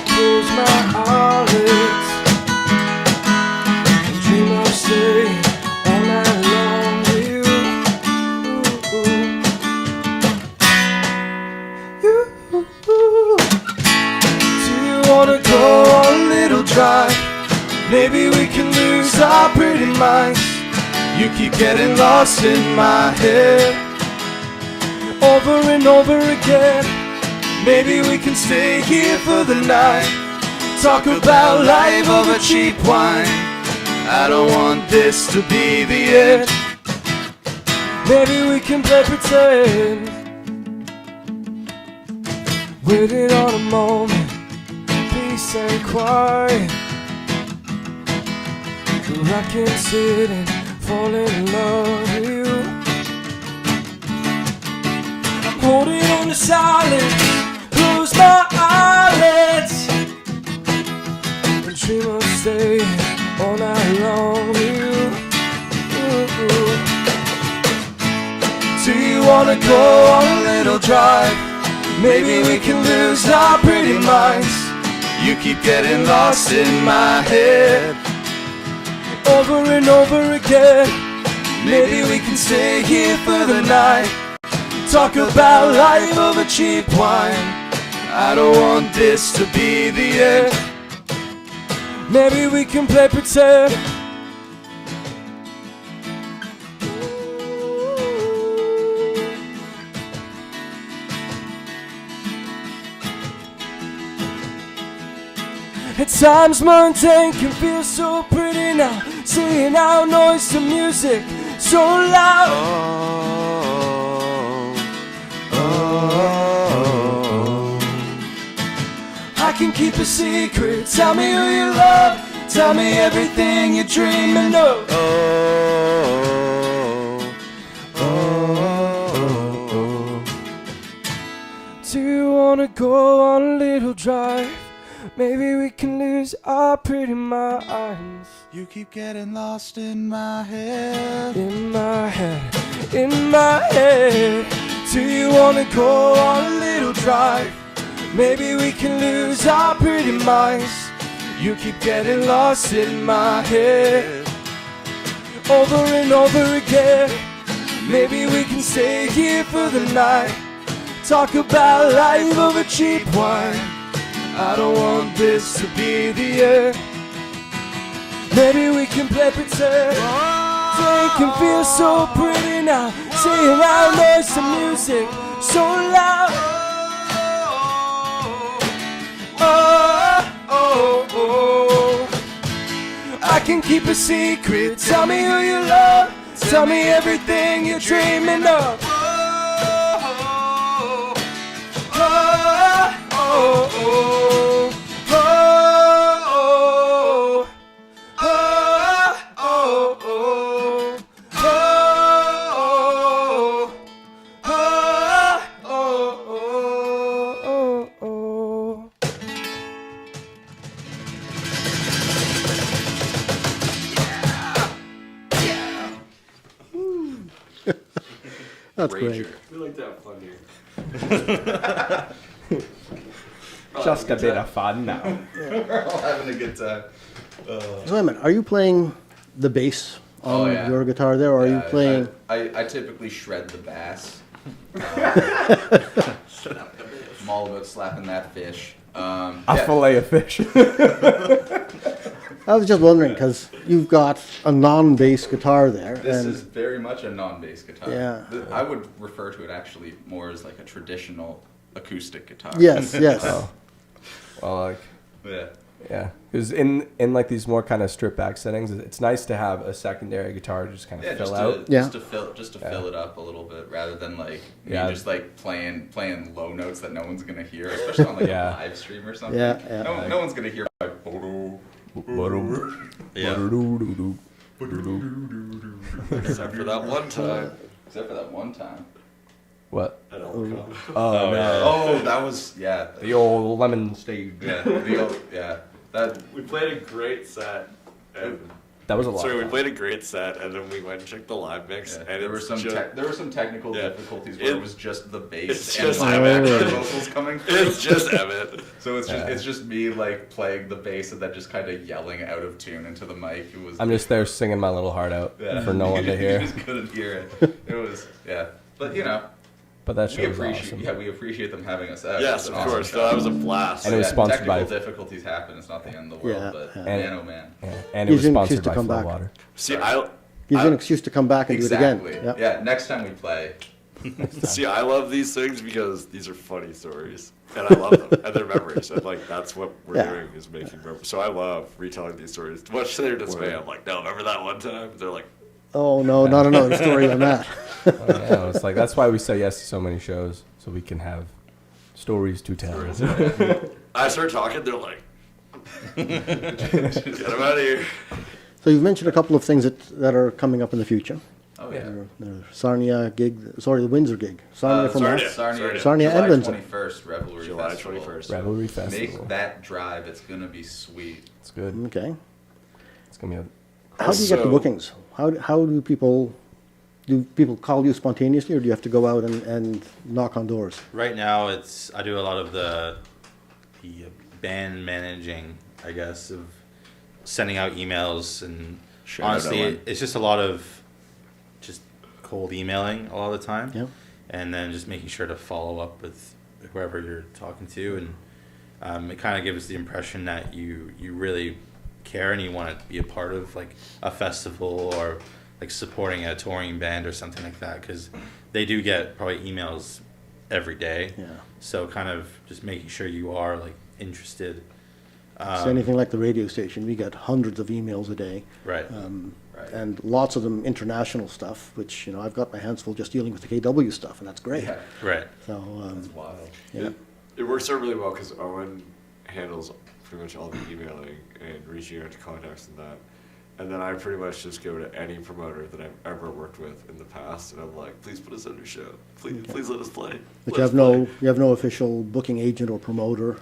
close my eyelids and dream of staying all night long with you. Do you wanna go on a little drive? Maybe we can lose our pretty minds. You keep getting lost in my head over and over again. Maybe we can stay here for the night. Talk about life over cheap wine. I don't want this to be the end. Maybe we can play pretend. Waiting on a moment, peace and quiet, where I can sit and fall in love with you. I'm holding on to silence, close my eyelids and dream of staying all night long with you. Do you wanna go on a little drive? Maybe we can lose our pretty minds. You keep getting lost in my head over and over again. Maybe we can stay here for the night. Talk about life over cheap wine. I don't want this to be the end. Maybe we can play pretend. At times mundane can feel so pretty now, singing out noise to music so loud. I can keep a secret, tell me who you love, tell me everything you're dreaming of. Do you wanna go on a little drive? Maybe we can lose our pretty minds. You keep getting lost in my head. In my head, in my head. Do you wanna go on a little drive? Maybe we can lose our pretty minds. You keep getting lost in my head over and over again. Maybe we can stay here for the night. Talk about life over cheap wine. I don't want this to be the end. Maybe we can play pretend. They can feel so pretty now, singing out noise to music so loud. I can keep a secret, tell me who you love, tell me everything you're dreaming of. That's great. We like to have fun here. Just a bit of fun now. We're all having a good time. So wait a minute, are you playing the bass on your guitar there, or are you playing? I typically shred the bass. I'm all about slapping that fish. A fillet of fish. I was just wondering because you've got a non-bass guitar there. This and is very much a non-bass guitar. Yeah. I would refer to it actually more as like a traditional acoustic guitar. Yes, yes. Well, like, Yeah. yeah, because in like these more kind of stripped back settings, it's nice to have a secondary guitar to just kind of Yeah, fill just out. to, Yeah. just to fill it up a little bit, rather than like Yeah. just like playing low notes that no one's gonna hear, especially on like Yeah. a live stream or something. Yeah, yeah. No one's gonna hear my Except for that one time. except for that one time. What? at Ellicott. Oh, no. Oh, that was The old lemon stage. That We played a great set. And That was a lot. sorry, of we fun. played a great set, and then we went and checked the live mix, and there were it's some just, there were some technical Yeah. difficulties where it It- was just the bass it's and just live Emmett. action vocals coming through. it's just Emmett. So it's just me like playing the bass and then just kind of yelling out of tune into the mic. It was I'm just there singing my little heart out yeah. for no one to You hear. just couldn't hear it. It was but you know But that we show was appreciate awesome. we appreciate them having us out. Yes, It's of an awesome course. show. That was a blast. And it was sponsored technical by- difficulties happen. It's not the end of the world, Yeah, but yeah. man, oh man. Yeah. And it Gives was you an sponsored excuse to by come Flow back. Water. See, Gives you an excuse to come back and Exactly. do it again. Yeah. Next time we play, I love these things because these are funny stories, and I love them, and they're memories, and like that's what we're Yeah. doing is making memories. So I love retelling these stories. Much to their dismay, I'm like, no, remember that one time? They're like, Oh no, not another story on that. Yeah, it's like that's why we say yes to so many shows, so we can have stories to tell. I start talking, they're like, get them out of here. So you've mentioned a couple of things that are coming up in the future. oh yeah. The Sarnia gig, sorry, the Windsor gig. Sarnia from Sarnia. us. Sarnia and July Windsor. 21st, Revelry July Festival. 21st. Revelry Festival. Make that drive. It's gonna be sweet. It's good. Okay. It's gonna be a How do you get the Also- bookings? How do people call you spontaneously, or do you have to go out and knock on doors? Right now, I do a lot of the band managing, I guess, of sending out emails, and Shout out honestly, Owen. it's just a lot of just cold emailing a lot of the time, Yeah. and then just making sure to follow up with whoever you're talking to, and it kind of gives the impression that you really care and you want to be a part of like a festival or like supporting a touring band or something like that, because they do get probably emails every day. Yeah. So kind of just making sure you are like interested. It's anything like the radio station. We get hundreds of emails a day, Right. Right. and lots of them international stuff, which I've got my hands full just dealing with the KW stuff, and that's great. Yeah. Right. So It's wild. yeah. It works out really well because Owen handles pretty much all the emailing and reaching out to contacts and that. And then I pretty much just go to any promoter that I've ever worked with in the past, and I'm like, please put us on your show. Please let us play. But Let you us have no official booking agent or promoter,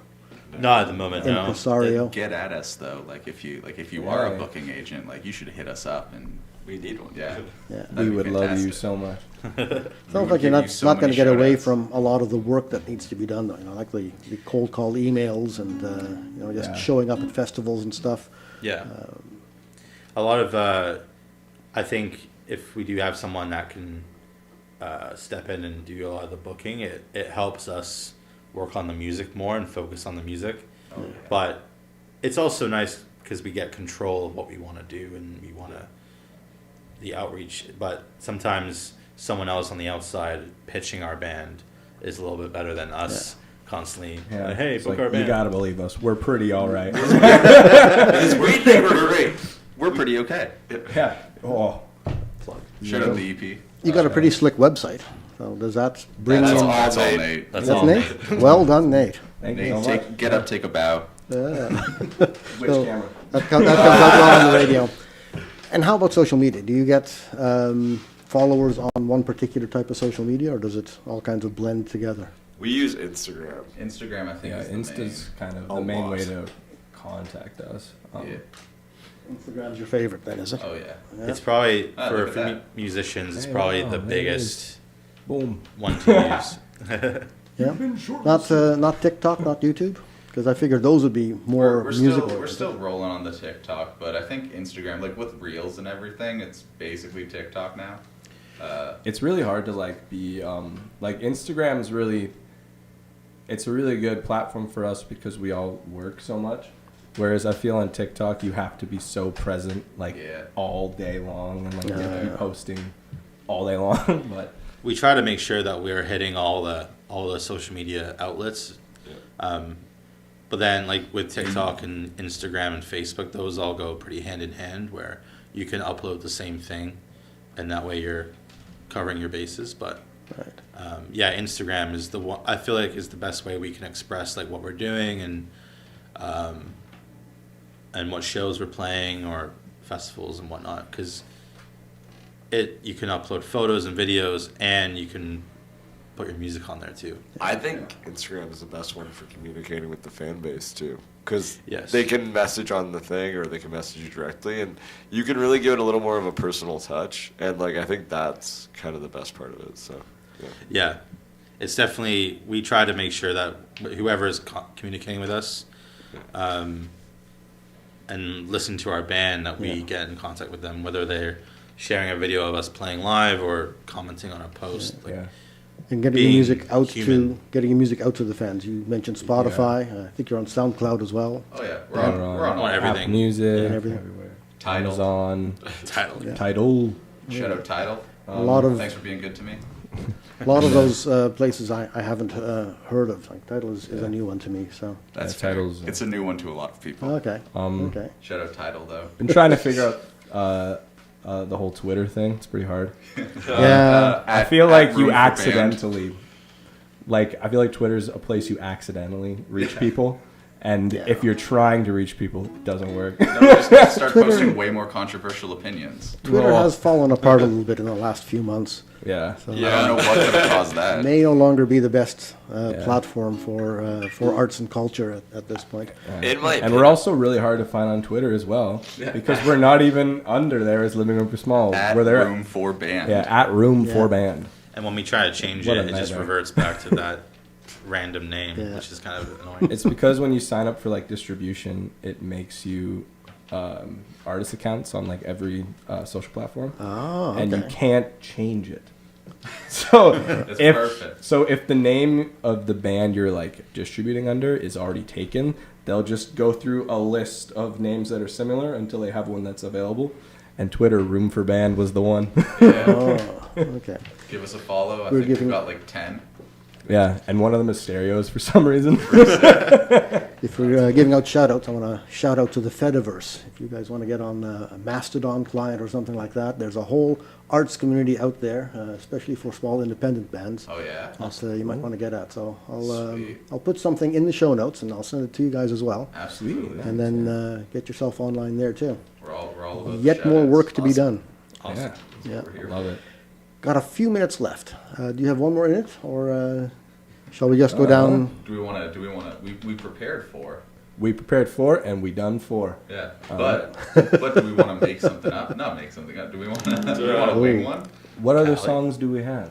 Not at the moment, no. impresario. Get at us though. Like if you are a Yeah. booking agent, like you should hit us up and We need one. yeah. Yeah. That'd we be would love you fantastic. so much. Sounds would like you're give not you so not going to many get away shout-outs. from a lot of the work that needs to be done, though. Like the cold call emails and just Yeah. showing up at festivals and stuff. Yeah. A lot of, I think if we do have someone that can step in and do a lot of the booking, it helps us work on the music more and focus on the music. Oh, yeah. But it's also nice because we get control of what we want to do and we want to, the outreach. But sometimes someone else on the outside pitching our band is a little bit better than us constantly. Yeah. Hey, It's book like, our you band. gotta believe us. We're pretty all right. We think we're great. We're pretty okay. Yeah. Oh. Shout out the EP. You got a pretty slick website. So does that bring That's in? all, That's all Nate. Nate. That's That's all Nate. Well done, Nate. Thank you Nate, so much. get up, take a bow. Which So- camera? That comes out well on the radio. And how about social media? Do you get followers on one particular type of social media, or does it all kinds of blend together? We use Instagram. Instagram, I think, Yeah, is the Insta's kind of A the main way lot. to contact us. main. Yeah. Instagram's your favorite, then, is it? Oh yeah. It's probably, Ah, for look at for that. musicians, it's Hey, probably wow, the there it biggest Boom. one to use. Yeah. Not TikTok, not YouTube, because I figured those would be more We're musical. still we're still rolling on the TikTok, but I think Instagram, like with Reels and everything, it's basically TikTok now. It's really hard to like be like Instagram's really it's a really good platform for us because we all work so much. Whereas I feel on TikTok you have to be so present like Yeah. all day long and like you have to be posting all day long. But We try to make sure that we're hitting all the social media outlets. But then like with TikTok and Instagram and Facebook, those all go pretty hand in hand where you can upload the same thing and that way you're covering your bases. But Right. yeah, Instagram is the one I feel like is the best way we can express like what we're doing and what shows we're playing or festivals and whatnot, because you can upload photos and videos and you can put your music on there too. I think Instagram is the best one for communicating with the fan base too, because Yes. they can message on the thing or they can message you directly, and you can really give it a little more of a personal touch. And like I think that's kind of the best part of it. So Yeah, it's definitely, we try to make sure that whoever is communicating with us, and listen to our band, that we get in contact with them, whether they're sharing a video of us playing live or commenting on a post. And getting your being music out human. to the fans. You mentioned Spotify. I think you're on SoundCloud as well. Oh yeah, we're on on everything. Apple Music, And everything. everywhere. Tidal. Amazon, Title. Yeah. Tidal. Shout out Tidal. A lot of Thanks for being good to me. a lot of those places I haven't heard of. Like Tidal is a new one to me. So That's Yeah, fair. Tidal's, It's a new one to a lot of people. okay, okay. Shout out Tidal though. Been trying to figure out the whole Twitter thing. It's pretty hard. Yeah, I feel at like Room you for Band. accidentally, I feel like Twitter's a place you accidentally reach people, and if you're trying to reach people, it doesn't work. No, just start posting way more controversial opinions. Twitter Well- has fallen apart a little bit in the last few months. Yeah. I don't know what could have caused that. May no longer be the best platform for arts and culture at this point. it might. And we're also really hard to find on Twitter as well, because we're not even under there as Living Room for Small. At We're there. Room for Band. Yeah, at Room for Band. And when we try to change What it, a it just nightmare. reverts back to that random name, Yeah. which is kind of annoying. It's because when you sign up for like distribution, it makes you artist accounts on like every social platform, Oh, and you okay. can't change it. So It's if perfect. if the name of the band you're like distributing under is already taken, they'll just go through a list of names that are similar until they have one that's available. And Twitter, Room for Band was the one. Oh, okay. Give us a follow. I We're think giving- we've got like 10. Yeah, and one of them is stereos for some reason. If we're giving out shout-outs, I want to shout out to the Fediverse. If you guys want to get on a Mastodon client or something like that, there's a whole arts community out there, especially for small independent bands. Oh yeah. That you might want to get at. So Sweet. I'll put something in the show notes and I'll send it to you guys as well. Absolutely. And then get yourself online there too. We're all about Yet the more shout-outs. work to be Awesome. done. Awesome. Yeah. We're here. Love it. Got a few minutes left. Do you have one more in it, or shall we just go down? Do we want to? We prepared for. We prepared for and we done for. Yeah. But do we want to make something up? Not make something up. Do we want to wing one? What other Cali. songs do we have?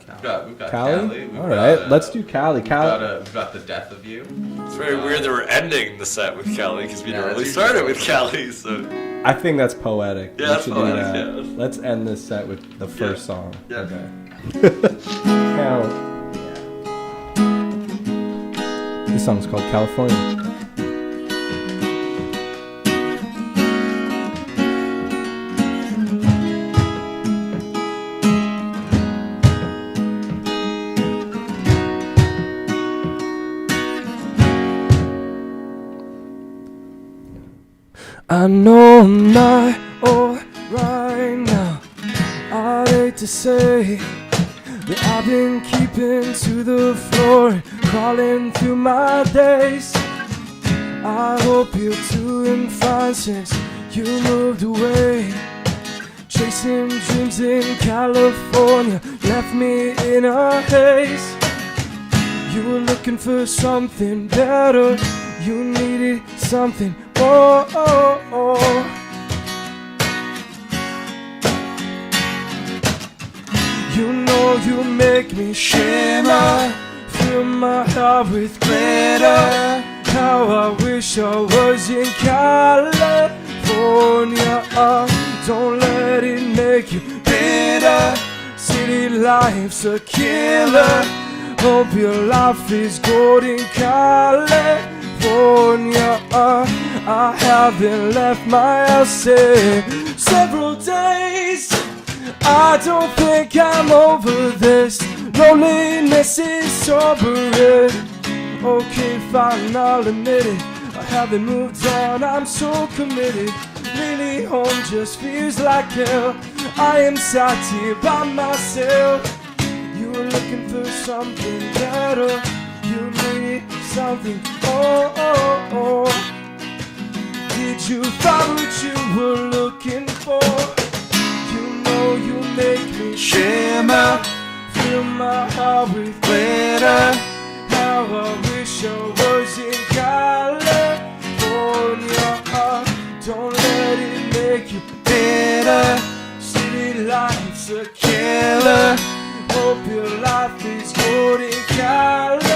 We've got Cali? Cali. We've All got, right, let's do Cali. We've Cali. got The Death of You. It's very weird that we're ending the set with Cali because we Yeah, normally that's start it usually with Cali. So I think that's poetic. Yeah, We that's should poetic, do that. yeah. Let's end this set with the first song. Yeah. Okay. Cal- This song's called California. I know I'm not alright now. I'd hate to say that I've been keeping to the floor, crawling through my days. I hope you're doing fine since you moved away. Chasing dreams in California left me in a haze. You were looking for something better, you needed something more. You know you make me shimmer, fill my heart with glitter. How I wish I was in California. Don't let it make you bitter. City life's a killer. Hope your life is good in California. I haven't left my house in several days. I don't think I'm over this. Loneliness is sobering. Okay, fine, I'll admit it. I haven't moved on, I'm so committed. Really, home just feels like hell. I am sat here by myself. You were looking for something better. You needed something, Did you find what you were looking for? You know you make me shimmer, fill my my heart with glitter. How I wish I was in California. Don't let it make you bitter. City life's a killer. Hope your life is good in California.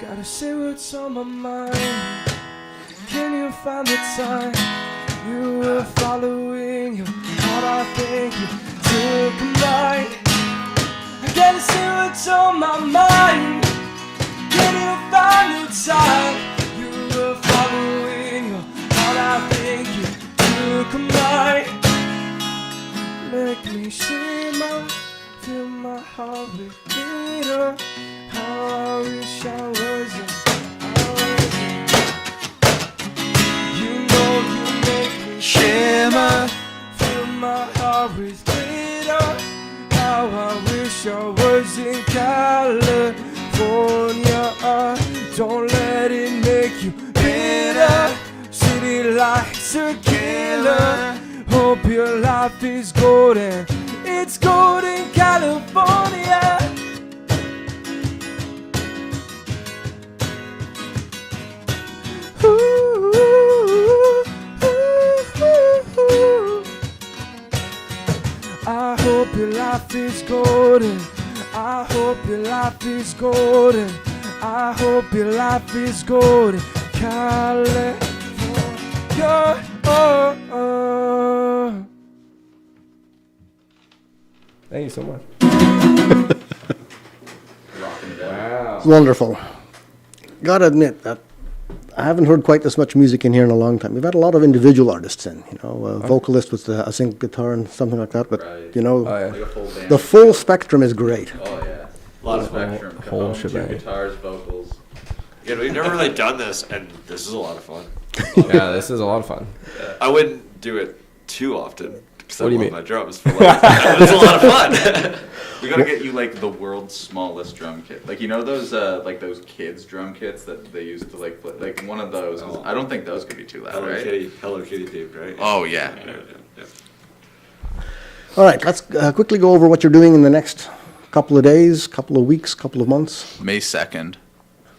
Gotta say what's on my mind. Can you find the time? You were following your heart, I think you took a night. I gotta say what's on my mind. Can you find the time? You were following your heart, I think you took a night. Make me shimmer, fill my heart with glitter. How I wish I wasn't. You know you make me shimmer, fill my heart with glitter. How I wish I was in California. Don't let it make you bitter. City lights a killer. Hope your life is golden. It's golden California. I hope your life is golden. I hope your life is golden. I hope your life is golden. California. Thank you so much. It's wonderful. Gotta admit that I haven't heard quite this much music in here in a long time. We've had a lot of individual artists in, a vocalist with a sync guitar and something like that, but, Right. the Like a full band. the full spectrum is great. Oh yeah, a lot of spectrum. whole Cajon, two shebang. guitars, vocals. Yeah, we've never really done this, and this is a lot of fun. Yeah, this is a lot of fun. I wouldn't do it too often because I What do you love mean? my drums. For like, it's a lot of fun. We gotta get you like the world's smallest drum kit. Like those those kids drum kits that they used to like play, like one of those. 'Cause I don't think those could be too loud, Hello right? Kitty, Hello Kitty themed, right? Oh yeah. All right, let's quickly go over what you're doing in the next couple of days, couple of weeks, couple of months. May 2nd.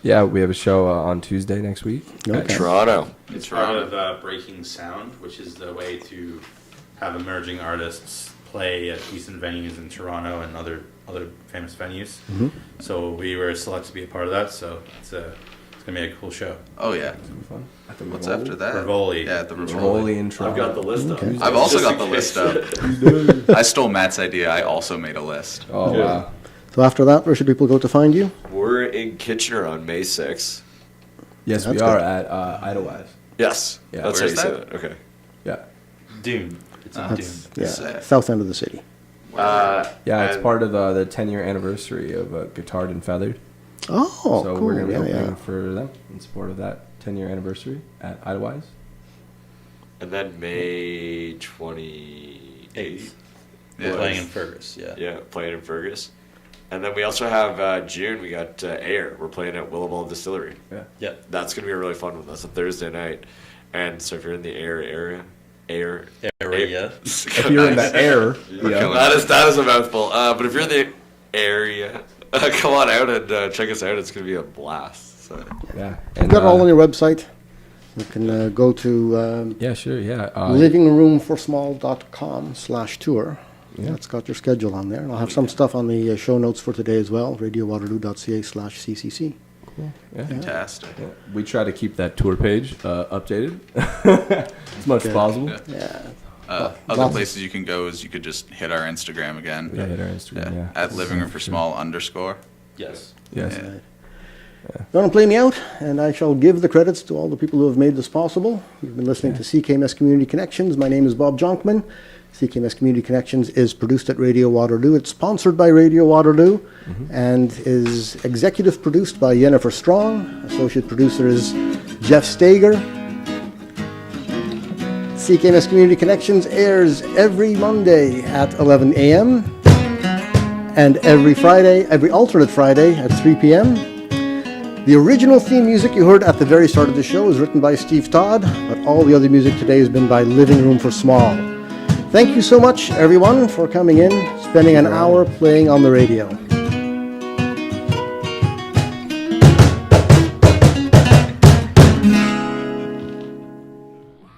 Yeah, we have a show on Tuesday next week. Okay. Toronto. It's part of Breaking Sound, which is the way to have emerging artists play at decent venues in Toronto and other famous venues. So we were selected to be a part of that. So it's gonna be a cool show. Oh yeah. Fun. At the What's Rivoli. after that? Rivoli. Yeah, at the Rivoli. Rivoli in Toronto. I've got the list up. I've also Just got the in list case. up. I stole Matt's idea. I also made a list. Oh wow. So after that, where should people go to find you? We're in Kitchener on May 6th. Yes, we That's are good. at Idlewild. Yes. Yeah. That's Where's how you that? say that. Okay. Yeah. Dune. It's in Dune. That's, yeah, Sick. south end of the city. Yeah, it's And- part of the 10-year anniversary of Guitared and Feathered. Oh, So cool. we're going to be yeah, opening yeah. for them in support of that 10-year anniversary at Idlewild. And then May 28th. Yeah. Playing in Fergus. Yeah. Yeah, playing in Fergus. And then we also have June, we got Air. We're playing at Willowball Distillery. Yeah. That's going to be a really fun one. That's a Thursday night. And so if you're in the area. Area. If you're in the air, yeah. That is a mouthful. But if you're in the area, come on out and check us out. It's going to be a blast. So. Yeah. You've got it all on your website. You can go to Yeah, sure, yeah. livingroomforsmall.com/tour. Yeah. That's got your schedule on there. And I'll have some stuff on the show notes for today as well, radiowaterloo.ca/ccc. Yeah. Fantastic. Yeah. We try to keep that tour page updated as much as possible. Yeah. Other Lots- places you can go is you could just hit our Instagram again. Yeah, hit our Instagram, yeah. At livingroomforsmall_. Yes. Yes. Yeah. You want to play me out? And I shall give the credits to all the people who have made this possible. You've been listening to CKMS Community Connections. My name is Bob Jonkman. CKMS Community Connections is produced at Radio Waterloo. It's sponsored by Radio Waterloo and is executive produced by Jennifer Strong. Associate producer is Jeff Stager. CKMS Community Connections airs every Monday at 11 a.m. and every alternate Friday at 3 p.m. The original theme music you heard at the very start of the show is written by Steve Todd, but all the other music today has been by Living Room for Small. Thank you so much, everyone, for coming in, spending an hour playing on the radio.